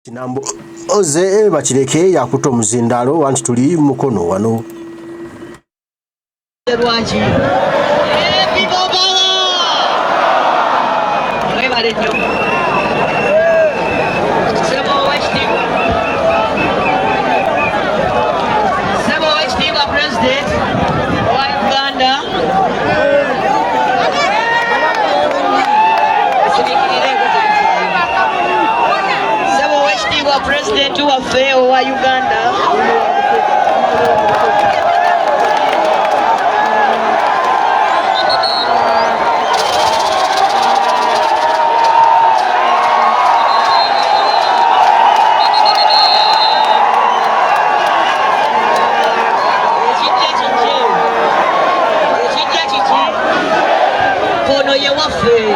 Kinambo oze bakireke yakuta omuzindalo wanti tuli mukono wano. President wa Uganda kono ye waffe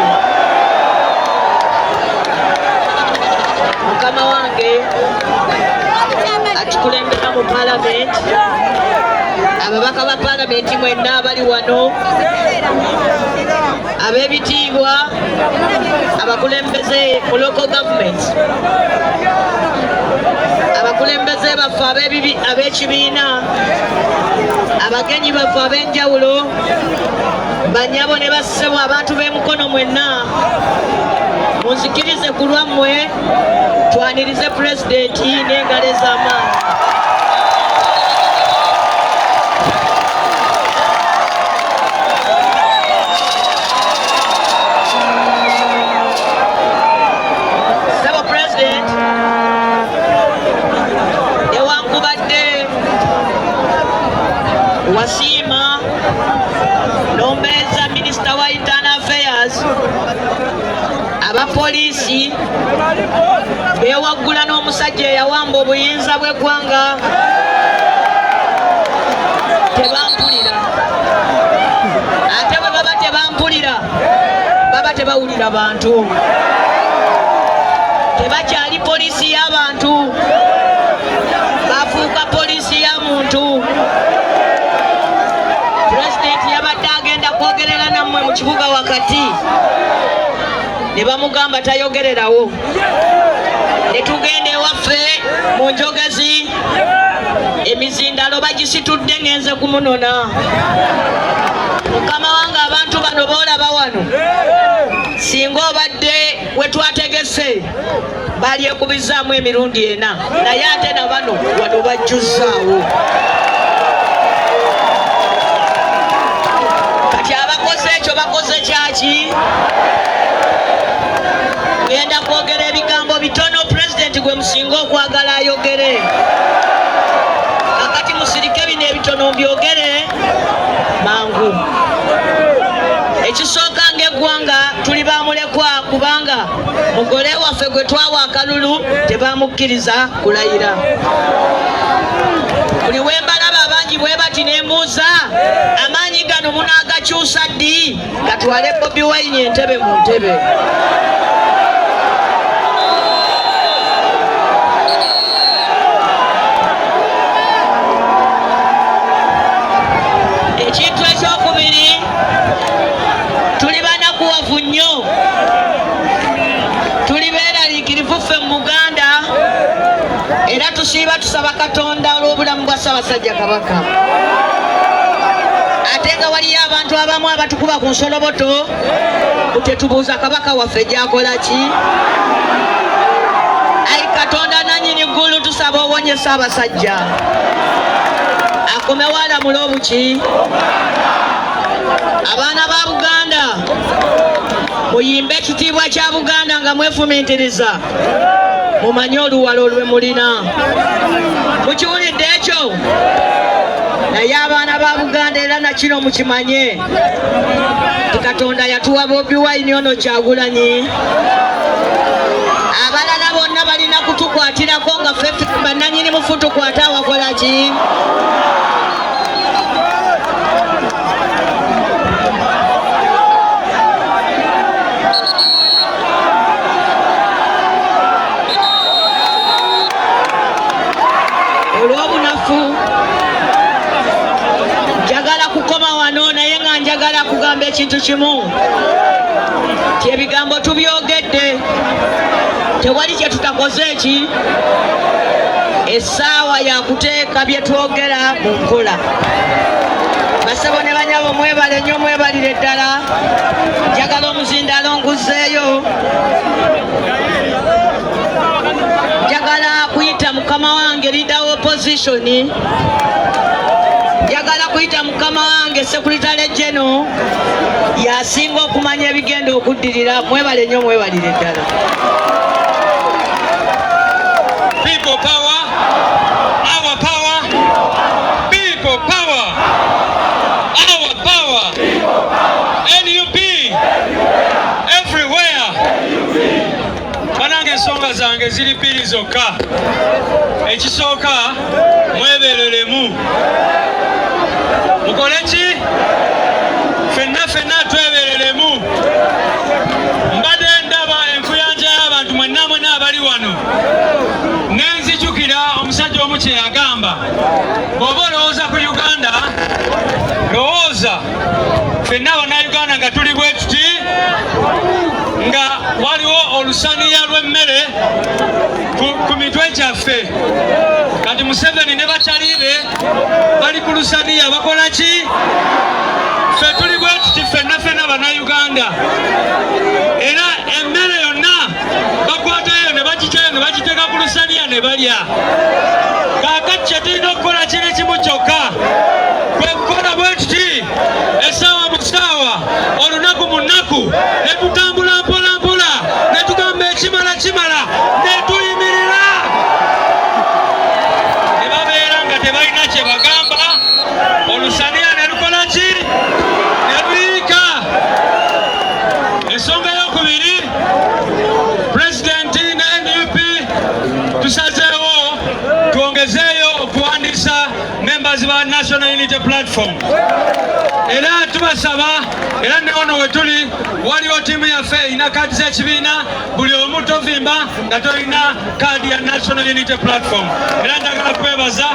mukama wange atukulembera mu parliament ababaka ba parliament mwenna abali wano ab'ebitiibwa abakulembeze mu local government abakulembeze baffe ab'ekibiina abagenyi baffe ab'enjawulo banyabo ne bassebo abantu b'emukono mwenna munzikirize ku lwammwe twanirize pulezidenti n'engalo ez'amaanyi. Sebo pulezidenti newankubadde wasiima n'ombeeza minisita wa internal affairs abapoliisi bewaggula n'omusajja eyawamba obuyinza bw'eggwanga tebampulira ate bwe baba tebampulira baba tebawulira bantu tebakyali poliisi y'abantu bafuuka poliisi ya muntu. Pulezidenti yabadde agenda kwogerera nammwe mu kibuga wakati ne bamugamba tayogererawo ne tugenda ewaffe mu njogezi emizindalo bagisitudde ngenze kumunona. Mukama wange abantu bano boolaba wano singa obadde we twategese balyekubizaamu emirundi ena naye ate na bano wano bajjuzzaawo. Kati abakoze ekyo bakoze kyaki? Ngenda kwogera ebigambo bitono pulezidenti gwe musinga okwagala ayogere. Kakati musirike bino ebitono mbyogere mangu. Ekisooka ng'eggwanga tuli bamulekwa kubanga mugole waffe gwe twawa akalulu tebamukkiriza kulayira. Buli wembalaba abangi bwe bati ne mbuuza amaanyi gano munaagakyusa ddi gatwale Bobi Wine entebe mu ntebe. Ekintu ekyokubiri tuli banakuwavu nnyo tuli beeraliikirivu ffe mu Buganda era tusiiba tusaba Katonda olw'obulamu bwa Ssaabasajja Kabaka. Ate nga waliyo abantu abamu abatukuba ku nsoloboto tetubuuza Kabaka waffe gy'akola ki. Ayi Katonda nannyini ggulu tusaba owonye Ssaabasajja akome walamula obuki. Abaana ba Buganda muyimbe ekitiibwa kya Buganda nga mwefumiitiriza mumanye oluwalo lwe mulina. Mukiwulidde ekyo? Naye abaana ba Buganda era nakino mukimanye ti Katonda yatuwa Bobi Wine ono Kyagulanyi. Abalala bonna balina kutukwatirako nga ffe bannannyini mufu tukwate awakola ki. Olw'obunafu njagala kukoma wano naye nga njagala kugamba ekintu kimu ti ebigambo tubyogedde tewali kye tutakoze eki essaawa yakuteeka bye twogera mu nkola. Basabo ne banyabo mwebale nnyo, mwebalire ddala. Njagala omuzindaalo nguzzeeyo. Njagala kuyita mukama wange leader wa opposition. Njagala kuyita mukama wange Secretary General yasinga okumanya ebigenda okuddirira. Mwebale nnyo, mwebalire ddala. People power, our power, people power, our power, NUP, everywhere. Banange ensonga zange ziri bbiri zokka. Ekisooka mwebereremu. Mukole ki? Ffenna twebereremu. Mbadde ndaba enkuyanja y'abantu mwenna abali wano. Nenzijukira omusajja omu kye yagamba, bw'oba olowooza ku Uganda, lowooza ffenna Bannayuganda nga tuli bwe tuti, nga waliwo olusaniya lw'emmere ku mitwe gyaffe. Kati Museveni ne bataliibe bali ku lusaniya bakola ki? Ffe tuli bwe tuti ffenna Bannayuganda. Era emmere yonna bakwatayo ne bagitayo ne bagiteeka ku lusaniya ne balya. Kaakati kye tulina okukola kiri kimu kyokka, kwe kukola bwe tuti essaawa mu ssaawa, olunaku mu nnaku, ne tutambula mpola mpola, ne tugamba ekimala ne tuyimirira. Ne babeera nga tebalina kye bagamba, olusaniya ne lukola ki? Ne luyiika. Ensonga ey'okubiri, Pulezidenti ne NUP tusazeewo twongezeeyo okuwandiisa members ba National Unity Platform. Era tubasaba, era ne wano we tuli waliwo ttiimu yaffe erina kaadi z'ekibiina, buli omu tovimba nga tolina kaadi ya National Unity Platform. Era njagala kwebaza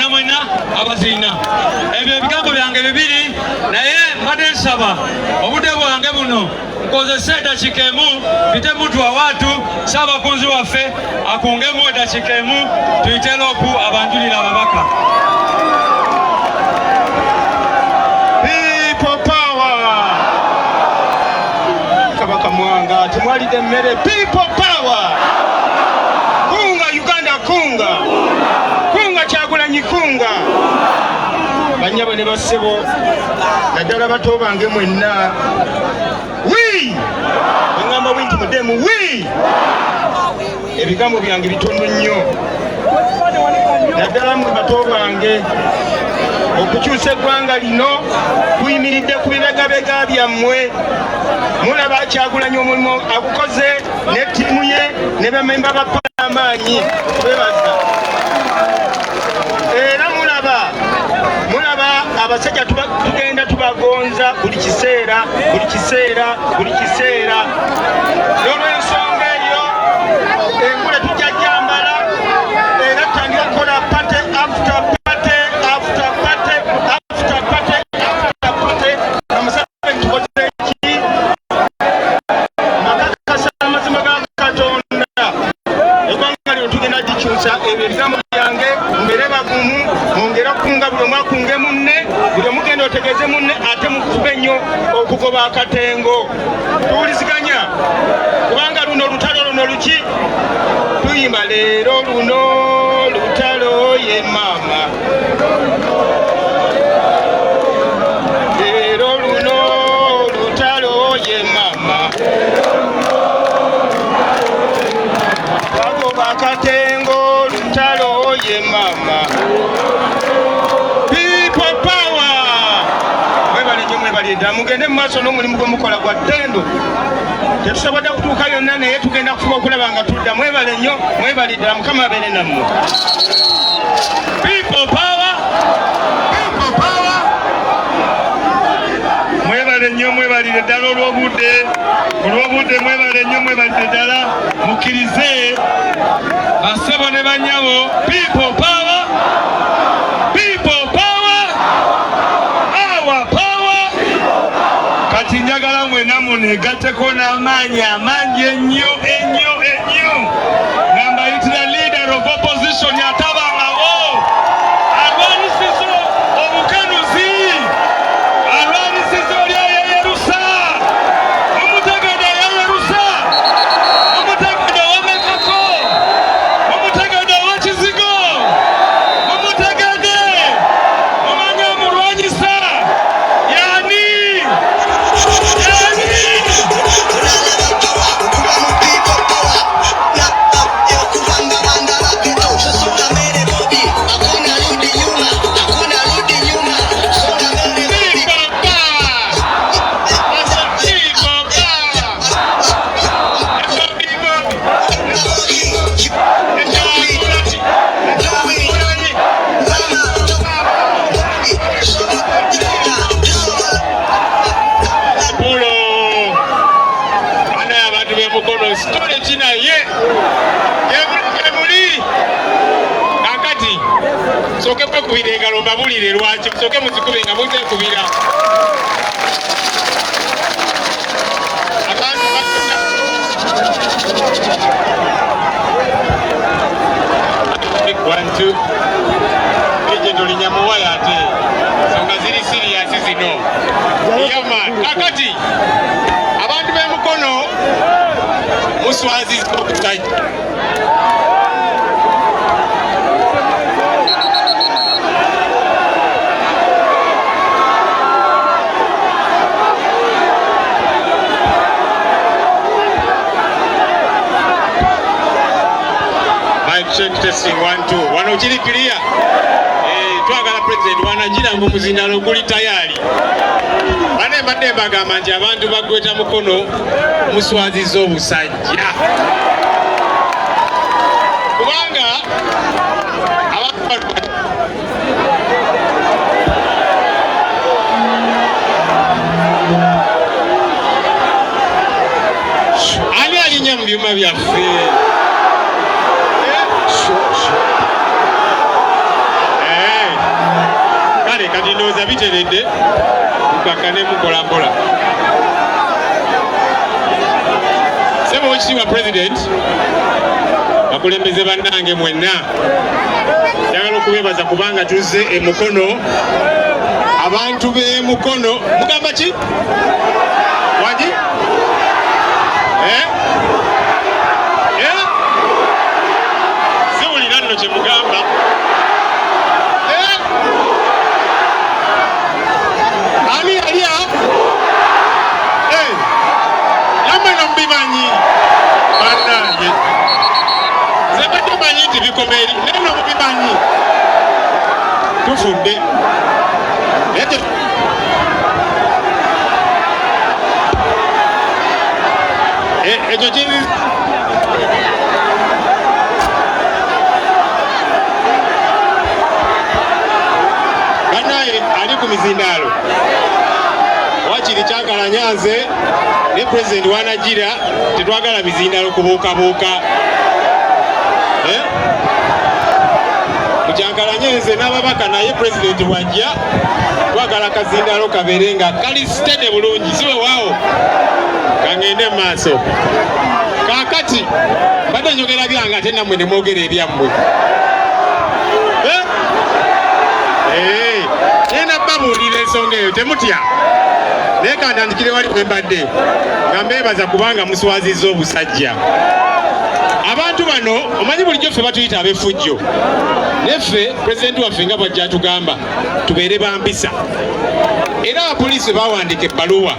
mwenna abaziina. Ebyo ebigambo byange bibiri, naye mbadde nsaba obudde bwange buno nkozese eddakiika emu tuyite muntu wa watu Ssaabakunzi waffe akungemu eddakiika emu tuyite loopu abanjulira ababaka. Kabaka Mwanga temwalidde emmere. People power. Kunga Uganda, kunga Kyagulanyi, kunga banyabo ne bassebo naddala bato bange mwenna. Engamba bwinti mudemu ebigambo byange bitono nnyo naddala mu bato bange. Okukyusa eggwanga lino kuyimiridde ku bibegabega byammwe. Mulaba Kyagulanyi omulimu agukoze ne ttiimu ye ne bamemba ba amaanyi. Twebaza. Era mulaba abasajja tugenda tubagonza buli kiseera. N'olw'ensonga eyo engule tujja gyambala era tutandika okukola pate after pate. Amusajja tukoze ki? Makakasa amazima ga Katonda. Eggwanga lino tugenda dikyusa. Ebyo ebigambo byange mbeere bagumu, mwongere okunga buli omu akunge munne, buli omugenda otegeeze munne, ate mukube nnyo okugoba akatengo. Tuwuliziganya kubanga luno olutalo luno luki? Tuyimba leero luno lutalo ye maama. Leero luno lutalo ye maama. Twagoba akatengo lutalo ye maama. People power. Mwebale nnyo, mwebale ddala. Mugende mu maaso n'omulimu gwe mukola gwa ttendo. Tetusobodde kutuuka yonna naye tugenda kufuba okulaba nga tudda. Mwebale nnyo, mwebale ddala. Mukama abeere nammwe. People power. Mwebale nnyo, mwebalire ddala olw'obudde mwebale nnyo, mwebalire ddala. Mukkirize bassebo ne bannyabo. People power. Our power. Kati njagala mwenna muneegatteko n'amaanyi ennyo. Yemuli akati soke kwekubira engalo mbabulire lwaki soke muzikube nga muzekubira abantu ejento linyamuwaya ate songa ziri siriyasi zino yama kakati abantu b'emukono muswaziza obutajja check testing 1 2 wano kiri clear twagala president wanagira ngo muzindalo guli tayari bane mbadde bagamba nti abantu bagweta mukono muswaziza obusajja kubanga ani alinya mu byuma byaffe kati ndowooza biteredde mukakane mukolambola sebo wekitiibwa president bakulembeze bannange mwenna njagala okubeebaza kubanga tuzze emukono abantu b'emukono mugamba ki wagi siwulira nno kye mugamba ani alia namwe nombimanyi bannange zebadde manyi nti bikomeri naye nomubimanyi tufudde ekyo kiri bannaye ali ku mizindaalo wakiri kyagala Nyanze ne president wanagira tetwagala mizindaalo kubuukabuuka mukyagala Nyanze n'ababaka naye president wajja twagala kazindaalo kabeere nga kali sitede bulungi siwe waawo kangende mu maaso kakati badde njogera byange ate nammwe ne mwogera ebyammwe yena babuulira ensonga eyo temutya naye kantandikire wali kwembadde nga mbeebaza kubanga muswazizza obusajja abantu bano omanyi bulijjo ffe batuyita ab'effujjo neffe pulezidenti waffe nga bwajja atugamba tubeere bampisa era abapoliisi bawandika ebbaluwa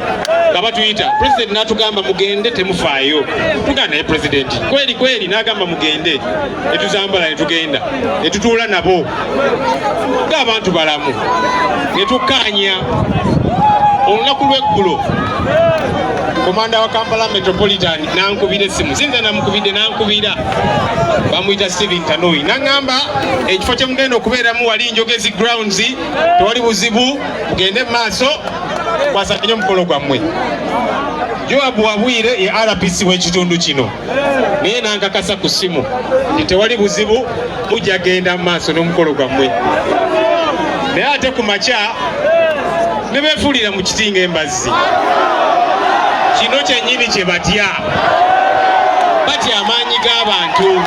nga batuyita pulezidenti n'atugamba mugende temufaayo tugana naye pulezidenti kweri n'agamba mugende netuzambala netugenda netutuula nabo ng'abantu balamu netukkaanya olunaku lw'eggulo komanda wa Kampala Metropolitan nankubira essimu sinza namukubidde nankubira bamuyita Steven Tanoi naŋŋamba ekifo kye mugenda okubeeramu wali Njogezi grounds tewali buzibu mugende mu maaso kwasaganya omukolo gwammwe Joabu Wabwire ye RPC w'ekitundu kino naye nankakasa ku ssimu nti tewali buzibu mujja genda mu maaso n'omukolo gwammwe naye ate ku makya ne beefuulira mu kiti ng'embazzi kino kyennyini kye batya amaanyi g'abantu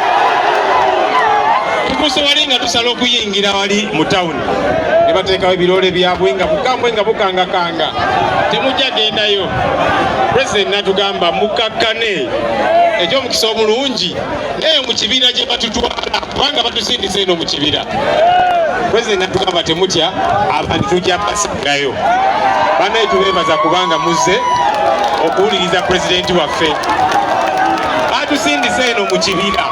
tukusobole nga tusala okuyingira wali mu tawuni ne bateekawo ebiroole byabwe nga bukambwe nga bukangakanga temujja gendayo pulezidenti natugamba mukakkane ekyomukisa omulungi naye mu kibira gye batutwala kubanga batusindisa eno mu kibira pulezidenti natugamba temutya abantu tujja basangayo banaye tubeebaza kubanga muzze okuwuliriza pulezidenti waffe batusindisa eno mu kibira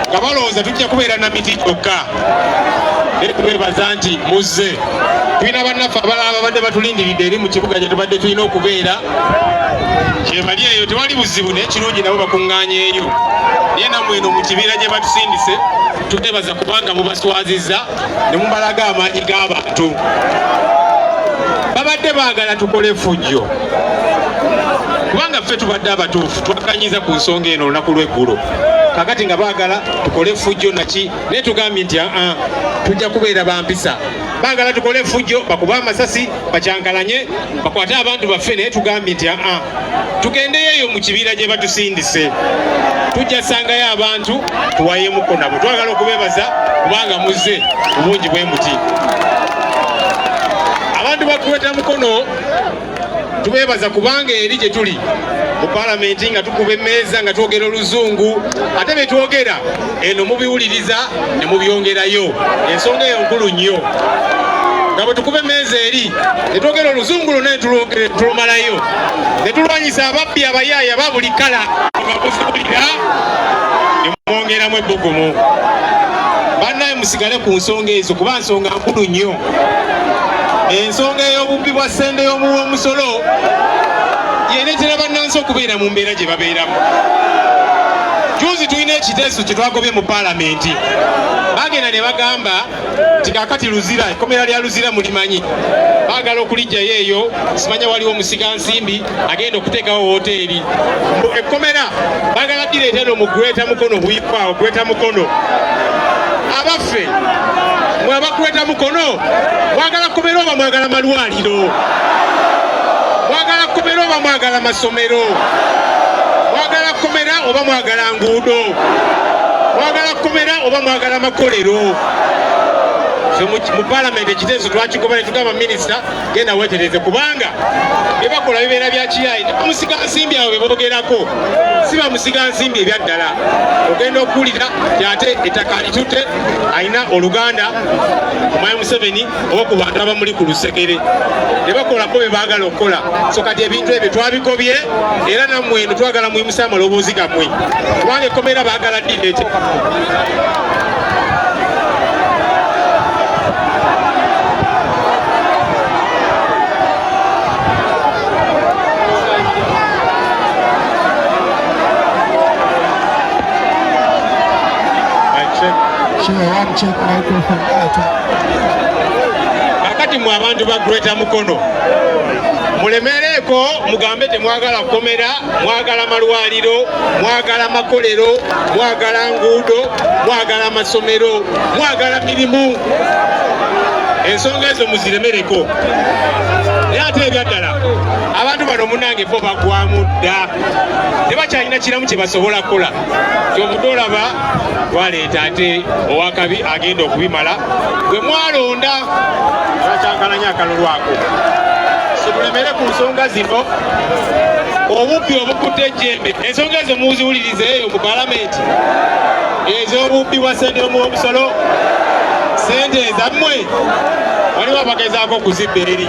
nga balowooza tujja kubeera na miti kyokka naye tubeebaza nti muzze tulina bannaffe abalala babadde batulindiridde eri mu kibuga gye tubadde tulina okubeera kyebali eyo tewali buzibu naye kirungi nabo bakuŋŋaanyeeyo naye nammwe eno mu kibira gye batusindise tubeebaza kubanga mubaswazizza ne mubalaga amaanyi g'abantu babadde baagala tukole effujjo kubanga ffe tubadde abatuufu twakanyiza ku nsonga eno olunaku lw'eggulo kakati nga baagala tukole fujjo naki naye tugambye nti tujja kubeera bampisa baagala tukole fujjo bakuba amasasi bakyankalanye bakwate abantu baffe naye tugambye nti tugendeyo eyo mu kibira gye batusindise tujja sangayo abantu tuwayemuko nabo twagala okubeebaza kubanga muzze obungi bwe muti abantu bakuweta mukono tubeebaza kubanga eri gye tuli mu palamenti nga tukuba emmeeza nga twogera oluzungu ate bye twogera eno mubiwuliriza ne mubyongerayo ensonga eyo nkulu nnyo nga bwe tukuba emmeeza eri ne twogera oluzungu lwonna ne tulumalayo ne tulwanyisa ababbi abayaaya ba buli kala babuzulira ne mwongeramu ebbugumu bannaye musigale ku nsonga ezo kuba nsonga nkulu nnyo ensonga ey'obubbi bwa ssente y'omumusolo yeneetera bannansi okubeera mu mbeera gye babeeramu juzi tulina ekiteeso kye twagobye mu palamenti bagenda ne bagamba nti kakati luzira ekkomera lya luzira mulimanyi baagala okulijjayo eyo simanya waliwo musigansimbi agenda okuteekawo woteeri ekkomera baagala direetera omugweta mukono bwikwawo gweta mukono abaffe mwe abakweta mukono mwagala kubeera oba mwagala malwaliro mwagala kubeera oba mwagala masomero mwagala kukomera oba mwagala nguudo mwagala kukomera oba mwagala makolero mu palamenti ekiteeso twakigoba ne tugamba minisita genda weetereze kubanga bye bakola bibeera bya kiyayi bamusiga nsimbi awo be boogerako si bamusiga nsimbi ebyaddala ogenda okuwulira tyate ettaka alitutte alina oluganda kumayi Museveni oba ku bantu abamuli ku lusekere ne bakolako bye baagala okukola so kati ebintu ebyo twabigobye era nammwe eno twagala muyimusa amaloboozi gammwe kubanga ekkomera baagala direete kakati mwe abantu ba Greater Mukono mulemereeko mugambe temwagala kukomera mwagala malwaliro mwagala makolero mwagala nguudo mwagala masomero mwagala mirimu ensonga ezo muziremereko naye ate ebyaddala abantu bano munange bo bagwamu dda tebakyalina kiramu kye basobola kukola kyovudde olaba twaleeta ate owakabi agenda okubimala gwe mwalonda bakyankalanya akalolwako situlemere ku nsonga zino obubbi obukutte ejjembe ensonga ezo muziwulirize eyo mu palamenti ez'obubbi bwa ssente y'omusolo ssente ezammwe waliwo abagezaako okuzibba eri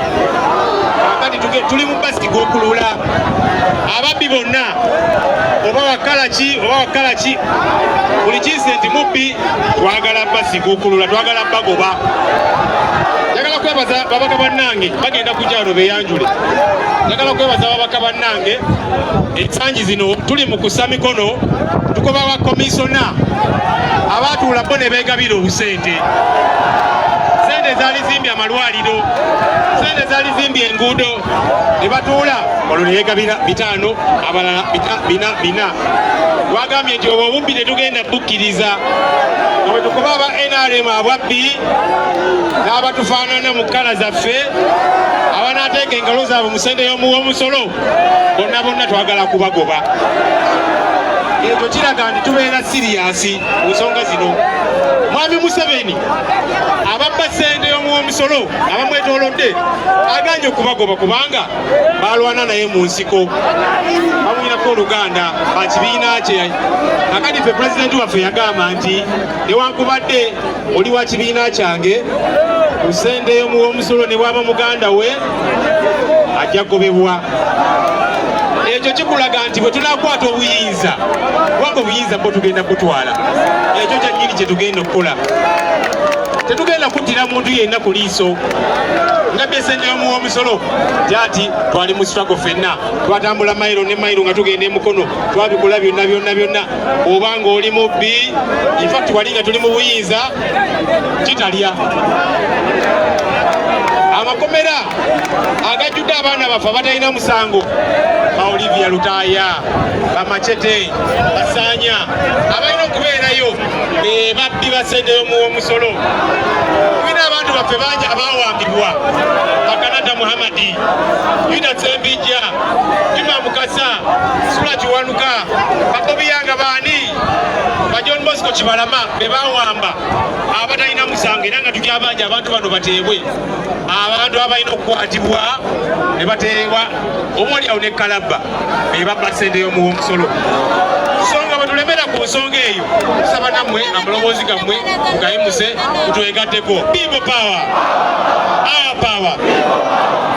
kakati tuli mu basiki g'okulula ababbi bonna oba wakalaki buli kinsi nti mubbi twagala basiki g'okulula twagala bagoba njagala kwebaza babaka bannange bagenda ku kyalo beyanjule njagala kwebaza babaka bannange ensangi zino tuli mu kussa mikono tukoba wa komisona abatuula bo ne beegabira obusente sente zaali zimbye amalwaliro sente zaali zimbye enguudo ne batuula olwo ne yeegabira 5 abalala 4 twagambye nti obwo obubbi tetugenda bukkiriza nga bwe tukuba aba NRM abwabbi n'abatufaanana mu kkala zaffe abanaateeka engalo zaabwe mu ssente y'omusolo bonna twagala kubagoba ekyo kiraga nti tubeera siriyasi mu nsonga zino mwami Museveni ababba ssente y'omusolo abamwetoolodde aganye okubagoba kubanga balwana naye mu nsiko bamwinako oluganda bakibiina kye kakati ffe pulezidenti waffe yagamba nti newankubadde oli wa kibiina kyange ku ssente y'omusolo ne bwaba muganda we ajja kugobebwa ekyo kikulaga nti bwe tunakwata obuyinza kubanga obuyinza bwo tugenda butwala ekyo kyannyini kye tugenda okukola tetugenda kuttira muntu yenna ku liiso nga byesente y'omusolo tyati twali mu struggle ffenna twatambula mayiro ne mayiro nga tugenda emukono twabikola byonna obanga oli mubbi infact wali nga tuli mu buyinza kitalya amakomera agajjudde abaana baffe abatalina musango ba Olivia Lutaya, ba Machete, Basanya abalina okubeerayo babbi basendeyo mu omusolo. Tulina abantu baffe bangi abawambibwa, Bakanata Muhammadi, Yuda Tsembijja, Juma Mukasa, Sula Kiwanuka, Bakobi Yanga baani, ba John Bosco Kibalama be bawamba abatalina musango era nga tukyabanja abantu bano bateebwe. Abantu abalina okukwatibwa ne bateebwa omuli awo ne Kalabba be babba sendeyo mu omusolo. Nsonga batulemera ku nsonga eyo tusaba nammwe amaloboozi gammwe mugayimuse mutwegatteko. People power, our power.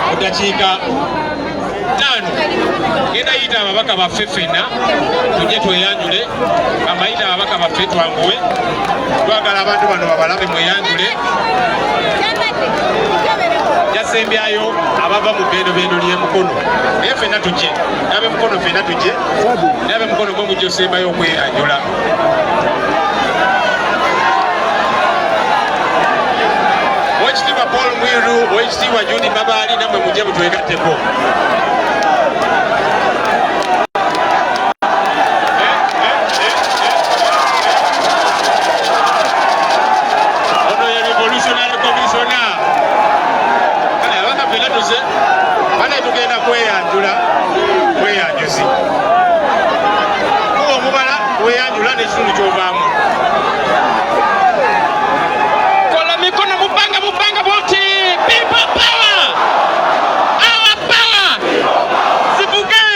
Mudakiika 5 genda yita ababaka baffe ffenna tujje tweyanjule. Amayita ababaka baffe twanguwe, twagala abantu bano babalabe mweyanjule. Yasembyayo abava mu bendobendo ly'emukono naye ffenna tujje n'ab'emukono ffenna tujje n'ab'emukono gwe mujja osembayo okweyanjula. Oweekitiibwa Paul Mwiru, Oweekitiibwa Judy Mabaali, nammwe mujje mutwegatteko. Ono ye revolutionary commissioner. Kale abanga ffenna tuze bane tugenda kweyanjuzi kuba omubala weyanjula n'ekitundu ky'ovaamu. Kola mikono mubanga bwoti. People power, our power. Zibuge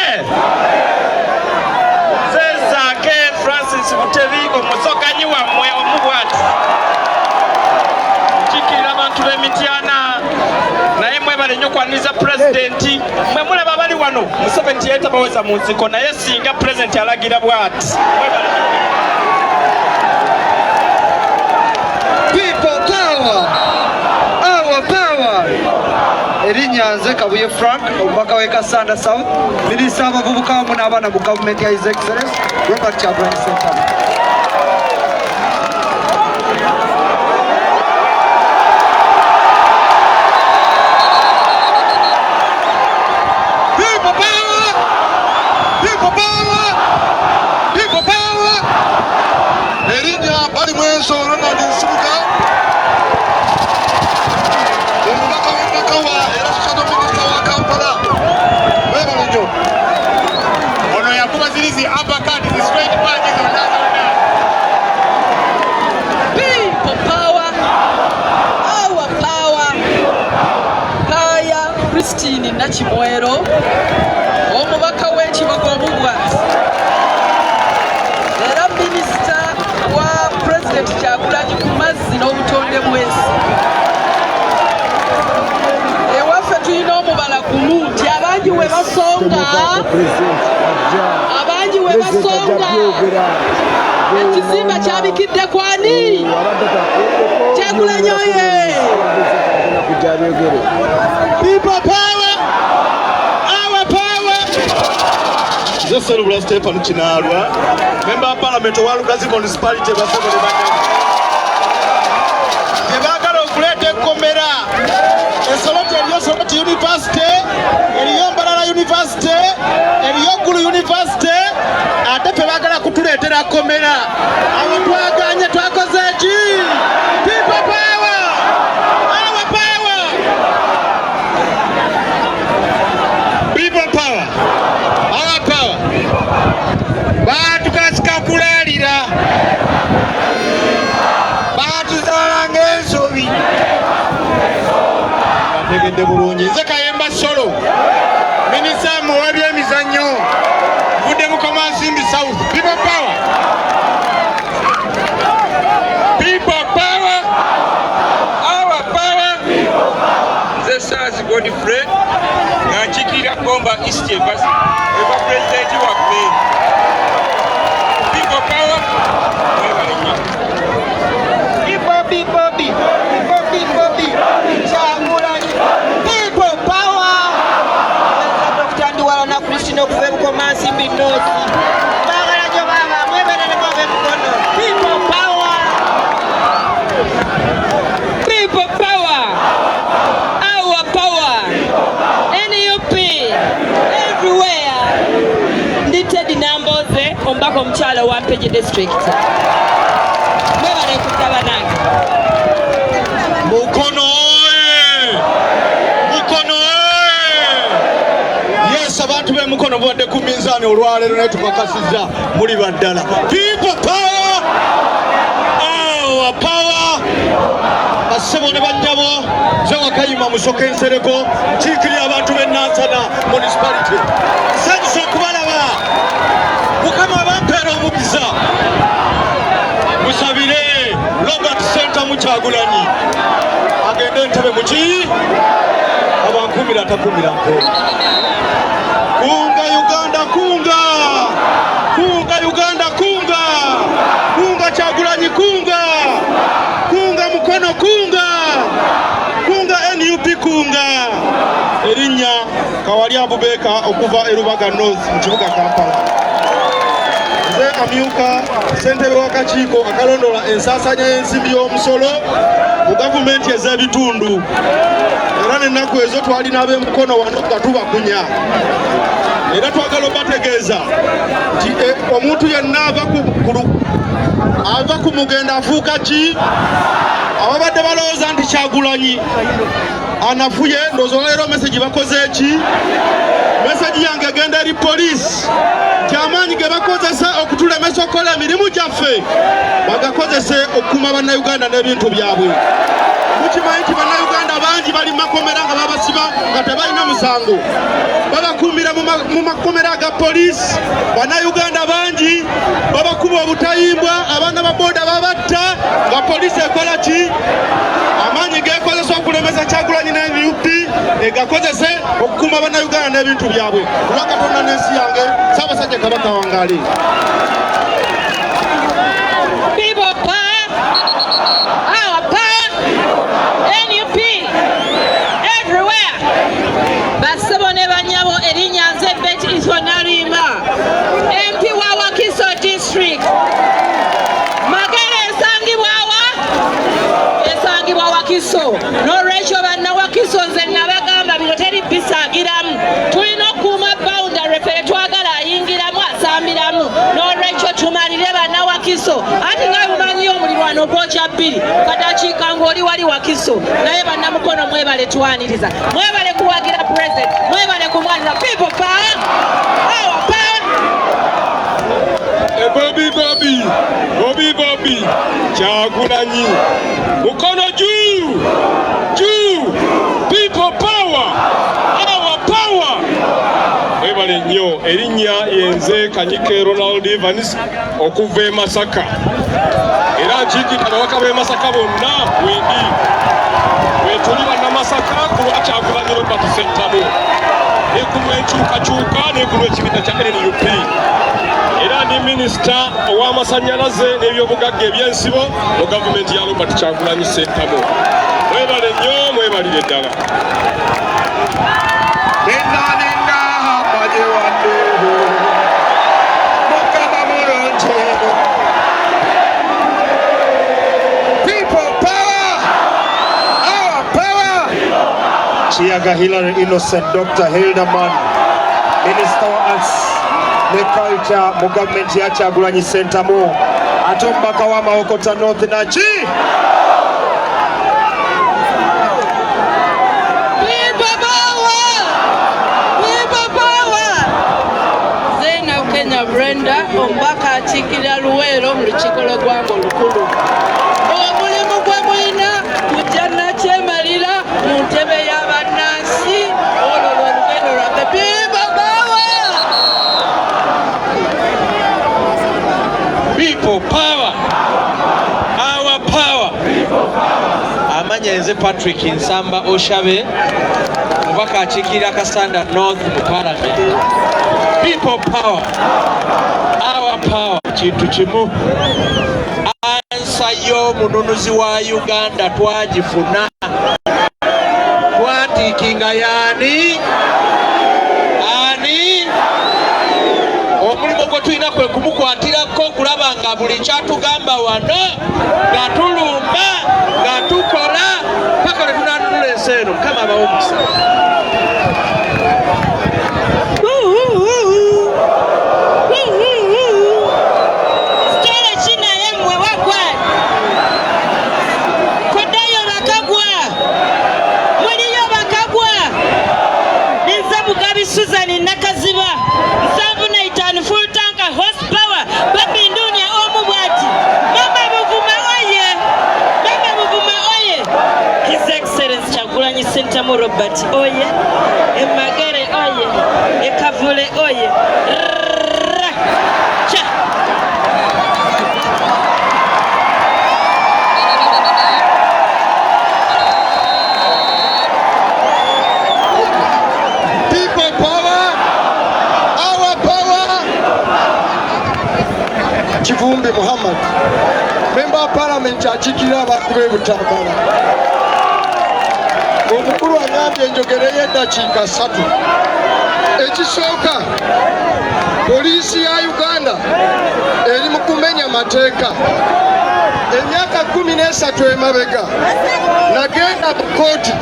Sezake Francis Mutebi omusokanyi wammwe omubwati kikira abantu b'Emityana naye mwebale nnyo okwaniriza pulezidenti. Mwe mulaba abali wano Museveni teyeetabaweza mu nsiko naye singa pulezidenti alagira bw'ati. People power, our power. Erinnya nze Kabuye Frank, omubaka w'e Kasanda South, minisita abavubuka wamu n'abaana mu gavumenti ya His Excellency Robert Kyagulanyi Ssentamu. Ono yakubazirizi uppercut, the straight punches on that. People power, our power. Kaya Christine Nakimwero, omubaka w'ekibuga omubwati era minisita wa President Kyagulanyi ku mazzi n'obutonde bw'ensi. Ewaffe tulina omubala gumu nti abangi we basonga ekizimba kyabikidde kwani? Kyagulanyi oye! People power, our power. Nze Sserubula Stephen Kinaalwa, member of Parliament owa Lugazi Municipality Basebole Banyaga. Tebaagala okuleeta ekkomera Esoloti eriyo Soloti University, eriyo Mbarara University, eriyo Gulu University, ate tebaagala kutuleetera kkomera. Abo twaganye twakoze ki? People power, our power. People power, our power. Baatukasika kulaalira, baatuzaala ng'ensobi. Ntegedde bulungi. Nze Kayemba Solo, minisita muwa by'emizannyo, nvudde mu Komansimbi South. People power, people power, our power. Nze Saazi Godfrey nga nkiikirira Gomba East eva pulezidenti waffe. People power, mwebale nnyo. Kyagulanyi. People power. Dr. Nduwala na Christine okuva e Bukomansimbi North. Baagala nnyo baba, mwebale ne mwava emikono. People power. People power. Our Pampege District. Mwebale kutaba nange. Mukono oye! Mukono oye! Yes, abantu be Mukono bwadde ku minzaani olwaleero naye tukakasizza muli baddala. People power! Our power! Bassebo ne bannyabo Zewa Kayima Musoke Nsereko kiikiri abantu b'e Nansana municipality. Nsanyusa okubalaba. Mukama abampeera omukisa. Musabire Robert Center Kyagulanyi agende entebe muki abankumira atakumira mpeera. Kunga Uganda kunga! Kunga Uganda kunga! Kunga Kyagulanyi kunga! Kunga Mukono kunga! Kunga NUP kunga! Erinnya Kawalya Abubeka okuva e Lubaga North mu kibuga Kampala. Nze amyuka ssentebe w'akakiiko akalondola ensaasaanya y'ensimbi y'omusolo mu gavumenti ez'ebitundu. Era n'ennaku ezo twalina ab'e Mukono wano nga tubakunya. Era twagala obategeeza nti omuntu yenna ava ku mugenda afuuka ki? Ababadde balowooza nti Kyagulanyi anafuye ndowooza olwaleero meseji bakoze ki? Meseji yange egenda eri poliisi nti amaanyi ge bakozesa okutulemesa okukola emirimu gyaffe bagakozese okukuuma bannayuganda n'ebintu byabwe. Mukimanyi nti bannayuganda bangi bali mu makomera nga babasiba nga tebalina musango, babakuumira mu makomera aga poliisi. Bannayuganda bangi babakuba obutayimbwa, abaana ba booda babatta nga poliisi ekola ki? Amaanyi gekozesa okulemesa Kyagulanyi n'NUP egakozese okukuuma bannayuganda n'ebintu byabwe. Olwa Katonda n'ensi yange, Ssaabasajja Kabaka wangaali. People power, our power, NUP, everywhere. Bassebo ne bannyabo erinnya nze Betty Nsonalimba, MP wa Wakiso District. Magere esangibwa Wakiso. N'olwekyo bannawakiso nze nabagamba bino teri bisaagiramu. Tulina okukuuma boundary ffe twagala ayingiramu asambiramu. N'olwekyo tumalire bannawakiso. Ate nga bumanyiyo omulirwano gwokya bbiri kadakiika ng'oli wali Wakiso. Naye bannamukono mwebale twaniriza. Mwebale kuwagira president. Mwebale kumwanira. People power. Our power. Bobby Kyagulanyi Mukono juu people power our power. Mwebale nnyo erinnya yenze Kanyike Ronald Evans okuva e Masaka era nkiikirira ababaka b'e Masaka bonna wetuli bannamasaka ku lwa Kyagulanyi Robert Ssentamu ne ku lw'enkyukakyuka ne ku lw'ekibiina kya NUP. Era ndi minisita ow'amasannyalaze n'ebyobugagga ebyensibo mu gavumenti ya Robert Kyagulanyi Ssentamu. Mwebale nnyo mwebalire ddala. Chiaga Hillary Innocent, Dr. Hilderman, Minister wa Arts ne Culture mu gavumenti ya Kyagulanyi Ssentamu, ate omubaka wa Mawokota North Naki. People power. Zena Kenya Brenda omubaka akiikirira Luweero mu lukiiko lw'eggwanga olukulu. Omulimu gwe mulina kujja nakyemalira mu ntebe y'abannansi. Olwo lwe lugendo lwaffe. People power our power. Amanya nze Patrick Nsamba Oshabe mubaka akiikirira Kasanda North mu Parliament. People power our power. Kintu kimu ansa y'omununuzi wa Uganda twagifuna. Twatiikinga yaani omulimu gwe tulina kwe kumukwatirako kulaba nga buli kyatugamba wano nga tulumba nga tukola paka lwe tunanunula ensi eno. Mukama abawe omukisa. Kirimbi Muhammad, Member of Parliament akiikirira abantu b'e Butambala. Omukulu agambye enjogereyo eddakiika 3. Ekisooka, poliisi ya Uganda eri mu kumenya mateeka. Emyaka 13 emabega nagenda mu kooti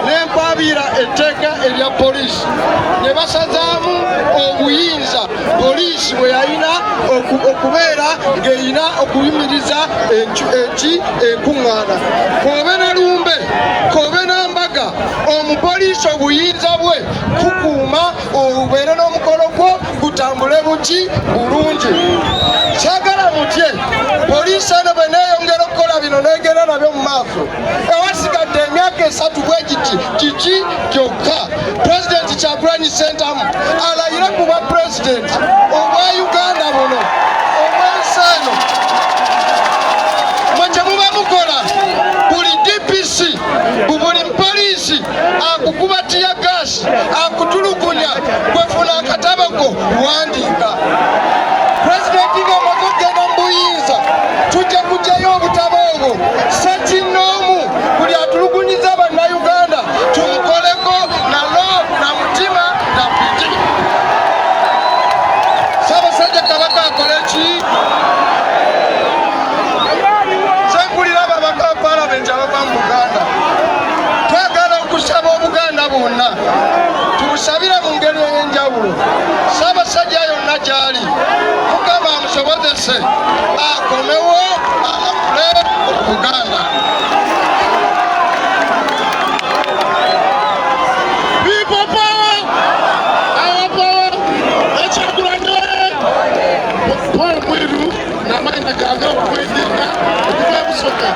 ne mpaabira etteeka erya poliisi ne basazaamu obuyinza poliisi bwe yalina okubeera ng'erina okuyimiriza enkuŋŋaana. Kobe ne Lumbe, Kobe n'Ambaga, omupoliisi obuyinza bwe kukuuma obubeere n'omukolo gwo gutambule bulungi. Kyagala mutye poliisi eno bwe neeyongera okukola bino neegenda nabyo mu maaso ewasigadde emyaka 3 bwe giti kiki kyokka Pulezidenti Kyagulanyi Ssentamu alayire kuba pulezidenti obwa Uganda buno obwensi eno. Mwe kye muba mukola buli DPC buli poliisi akukuba tiya gaasi akutulugunya gwefuna akatabo ko wandiika. Pulezidenti ng'amaze okugenda mu buyinza tujja kuggyayo obutabo obwo ssekinnoomu buli atulugunyiza bannayuganda tumukoleko nalo na mutima na mpiti. Ssaabasajja Kabaka akole ki? Mpulira ababaka ba Paalamenti abava mu Buganda. Twagala okusaba Obuganda bwonna tubusabire mu ngeri ey'enjawulo. Ssaabasajja yonna gy'ali Mukama amusobozese akomewo alamule Obuganda. People power! Our power! Ekyagulanyi! Paul Mwiru n'amaanyi gange okwedinga okuva ebusoka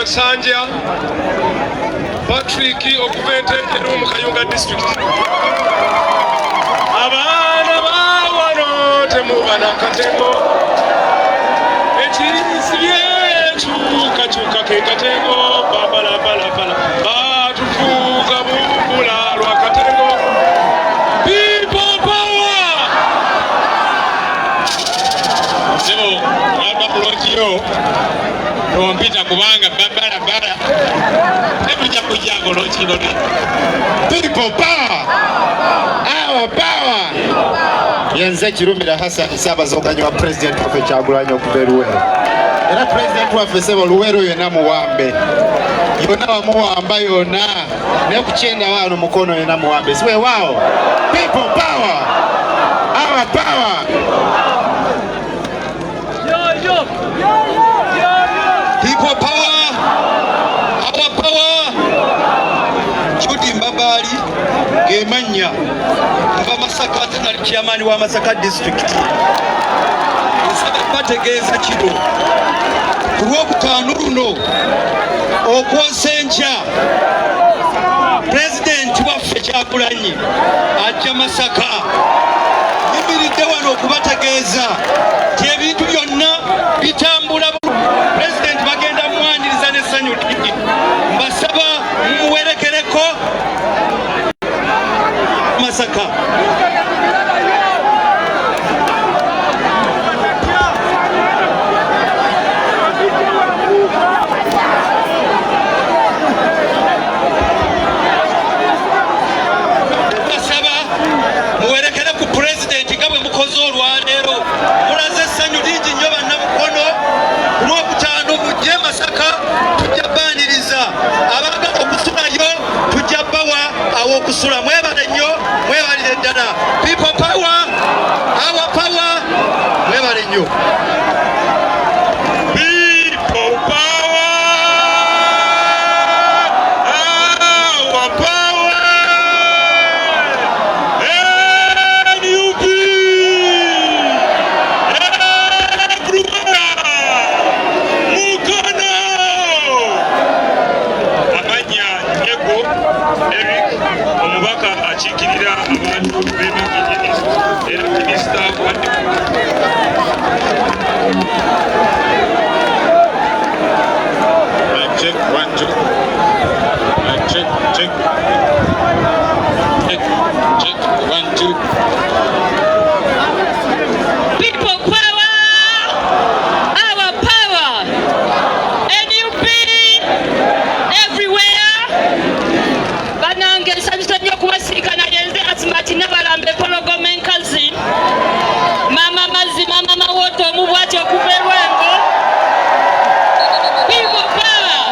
Sanja Patrick okuventetera mu Kayunga district. Abaana bawano temubana katengo ekirisi byekyukakyuka ke katengo babalabala batufuuka bubula lwa katengo. People power! Sebo aba bulontiyo Rompita kubanga barabara nebuja kujango lochiloni. People power! Our power! Yenze Kirumira Hassan Ssaabasookanyi wa President waffe Kyagulanyi okuva Luweero. Era President waffe Ssebo Luweero yonna muwambe. Yonna wamuwamba yonna. Ne ku kyenda wano mukono yonna muwambe. Siwe wao. People power! Our power! People power! Our power! Judy Mbabali Gemanya Nva Masaka atenali chairman wa Masaka district. Nsaba bategeeza kiro ku Lwokutaano luno okwosenja President waffe Kyagulanyi ajja Masaka. Yimiridde wano okubategeeza nti ebintu byonna bitambula. President bagenda mwaniriza n'essanyu lingi. Mbasaba mumuwerekereko Masaka. Mbasaba muwerekere ku President nga bwe mukoze olwaleero. Mulaze essanyu lingi nnyo banna kusula mwebale nnyo mwebalire ddala people power our power mwebale nnyo People power, our power, NUP, everywhere, Mukana. Amanya Nyeko Eric omubaka akiikirira abantu b'emikiri era minisita wa check, 1, 2. Check. Check, 1, 2. People power, our power, NUP, everywhere. Banange nsanyusa nnyo okuwasiika nayenze Asmati Nabalambe Pologomen enkazi mama mazima mama wote omubwati okuva e Lwengo. People power.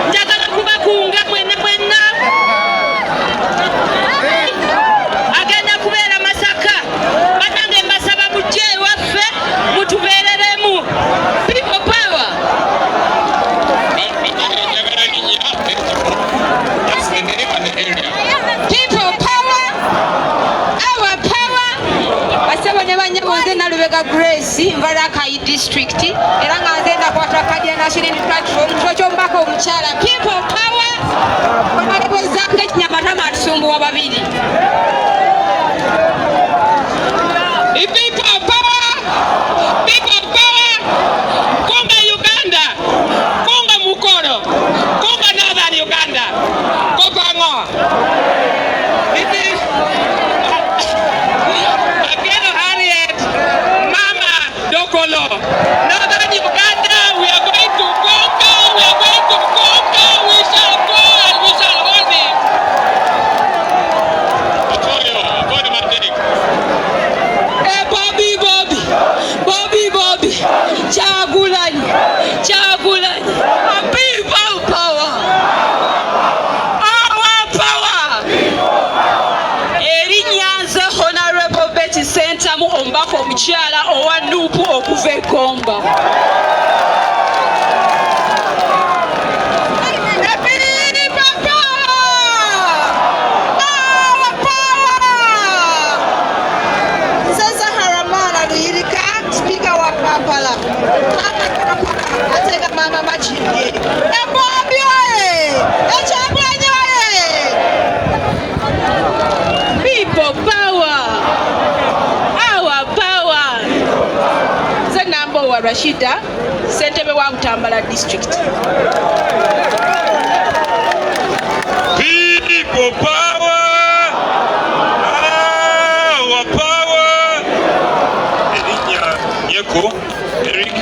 Njagala kubakunga mwenna agenda kubeera Masaka. Banange mbasaba mujje ewaffe mutubeereremu. People power. People power, our power. Basebo ne banyabonze Nalubega Grace Mvarakai district era nga nze ndakwata kadi ya National Unity Platform ky'ombako omukyala. People power. Banabozaako ekinyamatama atusumbuwa babiri. People power. People power. Konga Uganda. Konga Mukoro. Konga Northern Uganda. Kopango. Ageno Harriet. Mama Dokolo. Northern Uganda, we are going to conquer. We are going to conquer. We shall go and we shall hold it. Bobby. Chagulanyi. People power. Our power. Erinyanza Honorable Betty Sentamu ombako omukyala owa Nuupu okuva e Gomba. Mama Machimbi. Ebombi oye! Echagulanyi oye! People power! Our power! Nze Nambowa Rashida, ssentebe wa Butambala district. People power, our power. Erinnya Nyeko Eric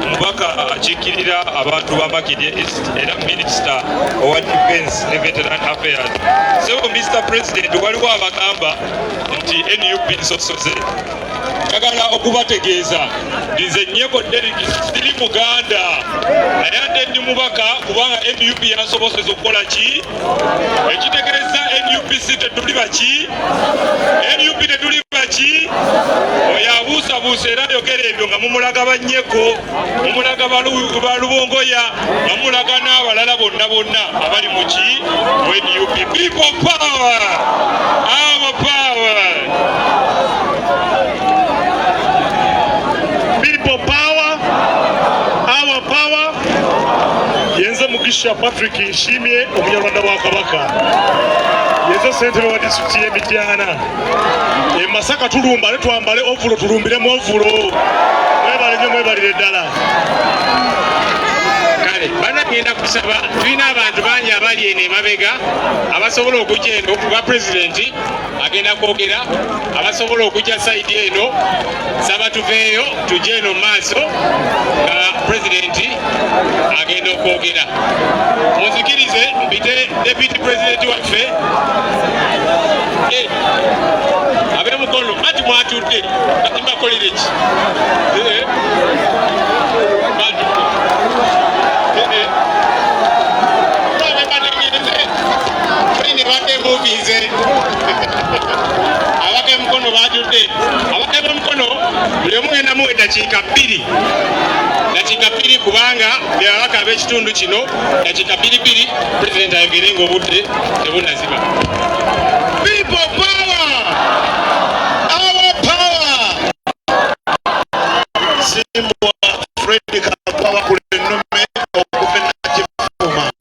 omubaka akiikirira abantu ba Makindye East era minisita owa defense ne veteran affairs. So Mr. President waliwo abagamba nti NUP nsosoze. Njagala okubategeeza nze Nyeko Derek siri Muganda naye ate ndi mubaka kubanga NUP yansoboseza okukola ki ekitegeeza NUP si tetuli baki NUP tetuli baki oyo abuusabuusa era yogera ebyo nga mumulaga Banyeko mumulaga Balubongoya nga mulaga n'abalala bonna abali mu ki NUP. People power, our power. people power our power yenze Mugisha Patrick Nshimye omunyarwanda wa Kabaka yenze ssentebe wa disitulikiti y'Emityana e Masaka tulumba ne twambale ovulo tulumbiremu ovulo mwebalire ddala kale banagenda kusaba tulina abantu bangi abali eno emabega abasobola okujja eno okuba pulezidenti agenda kwogera abasobola okujja sayidi eno saba tuveeyo tujje eno maaso nga pulezidenti agenda okwogera. Munzikirize mpite deputy pulezidenti waffe ab'emukono ati mwatudde kati mbakolere ki dakiika bbiri kubanga byababaka ab'ekitundu kino dakiika bbiri pulezidenti ayogere ng'obudde tebunaziba. People power! Our power! Simbwa Fred Kakwa kule nnume okupenda kifuma.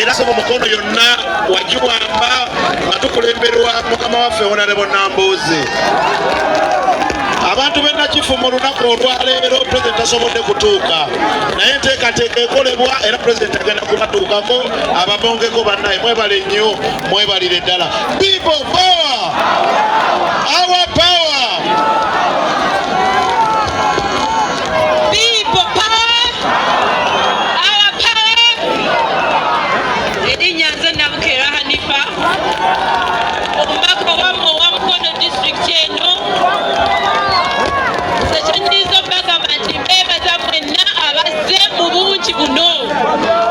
Era sebo mukono yonna wagiwamba nga tukulemberwa mukama waffe Honorable Nambooze. Abantu b'ennakifu mu lunaku olwaleero pulezidenti asobodde kutuuka naye enteekateeka ekolebwa era pulezidenti agenda kubatuukako ababongeko bannaye. Mwebale nnyo, mwebalire ddala. People power! Our power! People power! Our power! Erinnya nze Nabukera Hanifa, omubaka owa Mukono district eno. Sekyenyiza obagamba nti mbeebaza mwenna abazze mu bungi buno,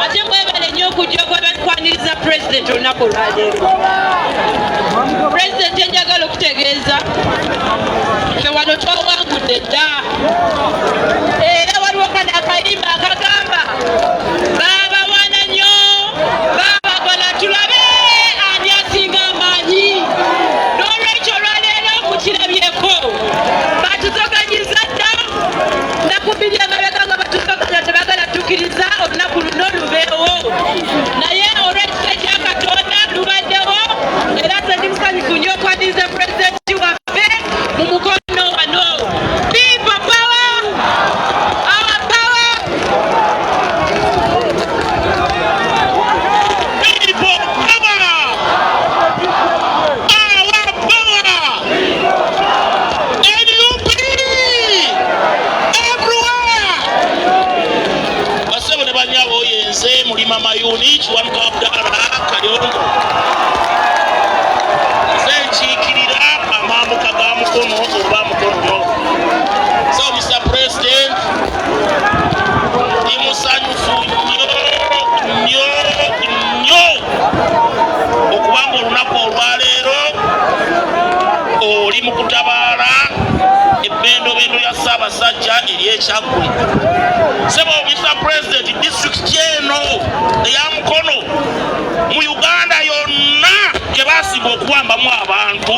ate mwebale nnyo okujja okwaniriza pulezidenti olunaku olwaleero. Pulezidenti enjagala okutegeeza ffe wano twawangudde dda, era waliwo kano akayimba akagamba baabawana nnyo baabagala tulabe ani asinga amaanyi. N'olwekyo olwaleero mukirabyeko batuzoganyiza dda, nakubiri emabega nga batuzoganya tebagala tukkiriza olunaku luno lubeewo, naye olw'ekisa kya Katonda lubaddewo, era nze ndi musanyufu nnyo okwaniriza pulezidenti waffe mu mukono wano. People power! Our power! People power! Our power! NUP! Everywhere! Basebo ne banyawo yenze mulima mayuni kiwanuka Abdala Kayongo. Nze nkiikirira amambuka ga Mukono oba Mukono. So Mr. President, ndi musanyufu nnyo okubanga olunaku olwaleero oli mu kutabaala ebbendobendo ya Ssaabasajja eri ekyaggwe. Sebo Mr. President, district eno eya Mukono mu Uganda yonna gye baasiba okuwambamu abantu,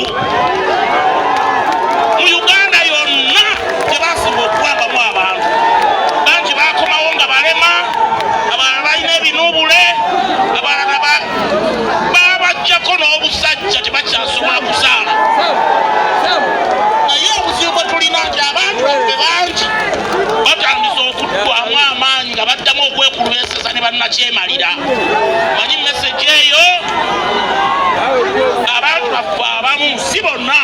mu Uganda yonna gye baasiba okuwambamu abantu, bangi bakomawo nga balema, abalala balina ebinuubule, abalala babajjako n'obusajja tebakyasobola kusaala. Naye obuzibu bwe tulina nti abantu baffe bangi batandise okuddwamu amaanyi nga baddamu okwekulubeeseza ne bannakyemalira. Manyi message eyo abantu baffe abamu si bonna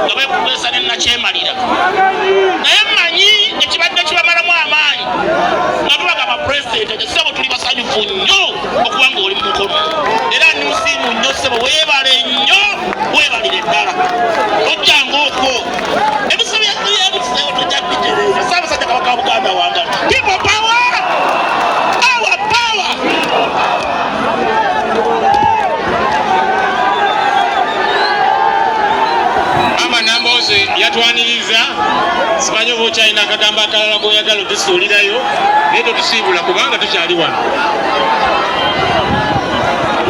nga beekulubeesa ne nakyemalira, naye mmanyi ekibadde kibamalamu amaanyi nga tubagamba pulezidenti ssebo tuli basanyufu nnyo okuba nga oli mu Mukono, era ndi musiimu nnyo ssebo, weebale nnyo, weebalire ddala. Ojjanga okwo ebiso byebiseewo tojja bitereeza. Ssaabasajja Kabaka wa Buganda wange. People power! Our power! Mama Nambooze yatwaniriza, simanyi oba okyalina akagambo akalala g'oyagala otusuulirayo, naye totusiibula kubanga tukyali wano.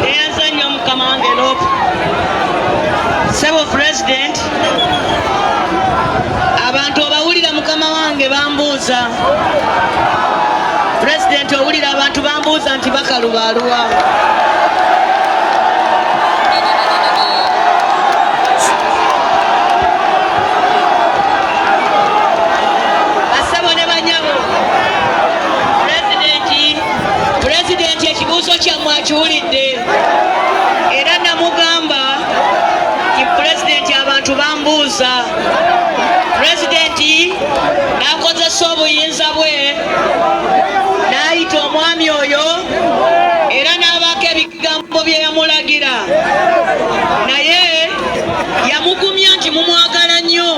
Neyanza nnyo mukama wange Loopu. Ssebo Pulezidenti, abantu obawulira mukama wange bambuuza. Pulezidenti owulira abantu bambuuza nti bakalubaaluwa. Bassebo ne banyabo, Pulezidenti ekibuuzo kyammwe akiwulidde, era namugamba nti Pulezidenti abantu bambuuza. Pulezidenti n'akozesa obuyinza bwe n'ayita omwami oyo era n'abaako ebigambo bye yamulagira, naye yamugumya nti mumwagala nnyo.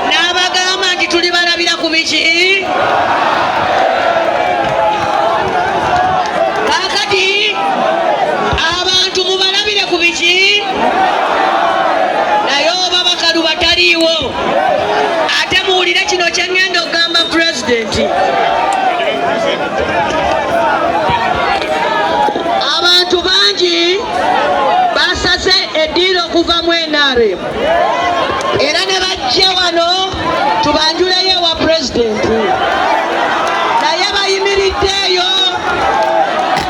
n'abagamba nti tuli balabira ku biki. Kaakati abantu mubalabire ku biki, naye oba bakalu bataliiwo. Ate muwulire kino kye ŋŋenda okugamba pulezidenti. Abantu bangi basaze eddiiro okuva mu NRM era ne bajja wano tubanjuleyo ewa pulezidenti, naye bayimiriddeeyo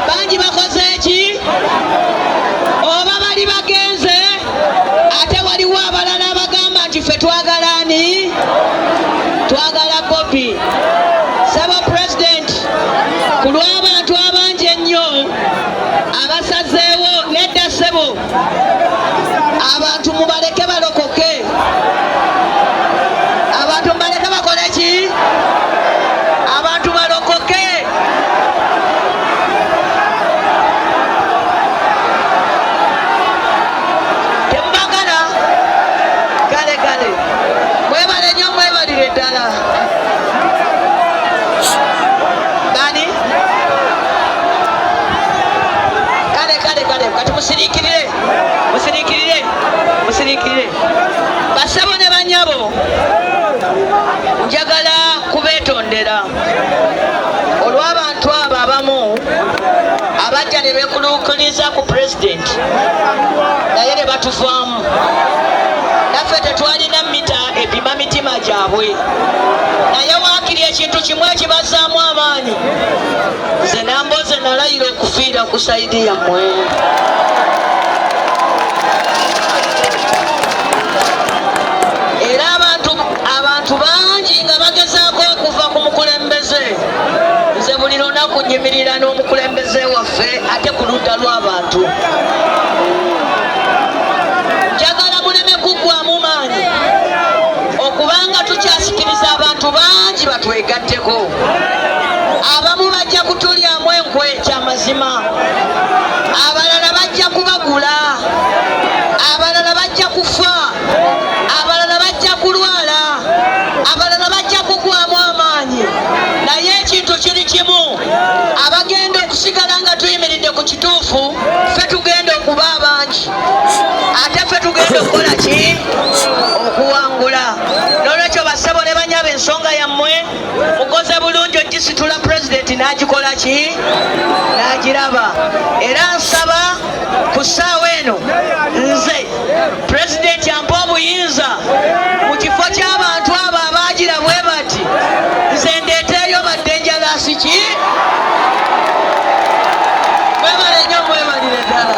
bangi bakoze ki? Oba bali bagenze, ate waliwo abalala abagamba nti ffe twagala ani? Twagala Bobi. Saba pulezidenti ku lw'abantu abangi ennyo abasazeewo nedda ssebo, abantu mubaleke balokoke. Abantu mubaleke bakole ki? Abantu balokoke. Temubagala? Gale gale. Mwebale nnyo, mwebalire ddala. Bani? Kale kati musirikirire. Basabo ne banyabo, njagala kubeetondera olw'abantu abo abamu abajja ne beekuluukiriza ku pulezidenti naye ne batuvaamu. Naffe tetwalina mita epima mitima gyabwe, naye waakiri ekintu kimu ekibazaamu amaanyi. Nze namboze nalayira okufiira ku sayidi yammwe. Era abantu bangi nga bagezaako okuva ku mukulembeze. Nze buli lunaku nyimirira n'omukulembeze waffe ate ku ludda lw'abantu. Njagala muleme kuggwaamu maanyi okubanga tukyasikiriza abantu bangi batwegatteko. Abamu bajja kutulyamu enkwe ky'amazima, abalala bajja kubagula, abalala bajja kufa, abalala bajja kulwala, abalala bajja kugwamu amaanyi. Naye ekintu kiri kimu, abagenda okusigala nga tuyimiridde ku kituufu, ffe tugenda okuba abangi, ate ffe tugenda okukola ki? Okuwangula. N'olwekyo bassebo ne banyaba ensonga yammwe mukoze bulungi ogisitula pulezidenti n'agikola ki? N'agiraba. Era nsaba ku ssaawa eno nze pulezidenti ampa obuyinza mu kifo ky'abantu abo abaagira bwe bati, nze ndeeteeyo baddenjalasi ki? Mwebale nnyo, mwebalire ddala.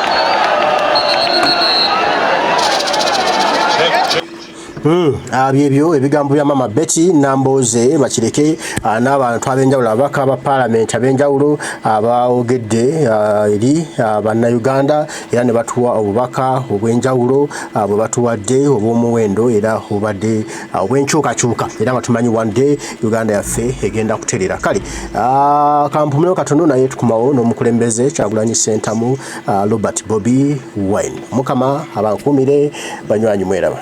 Byebyo ebigambo bya Mama Betty Nambooze Bakireke n'abantu ab'enjawulo, ababaka ba Parliament ab'enjawulo abaogedde eri bannayuganda era ne batuwa obubaka obw'enjawulo bwe batuwadde obw'omuwendo era obadde obw'enkyukakyuka era nga tumanyi one day Uganda yaffe egenda kuterera. Kale kampumiro katono naye tukumawo n'omukulembeze Kyagulanyi Ssentamu Robert Bobi Wine. Mukama abankumire banywanyi mweraba.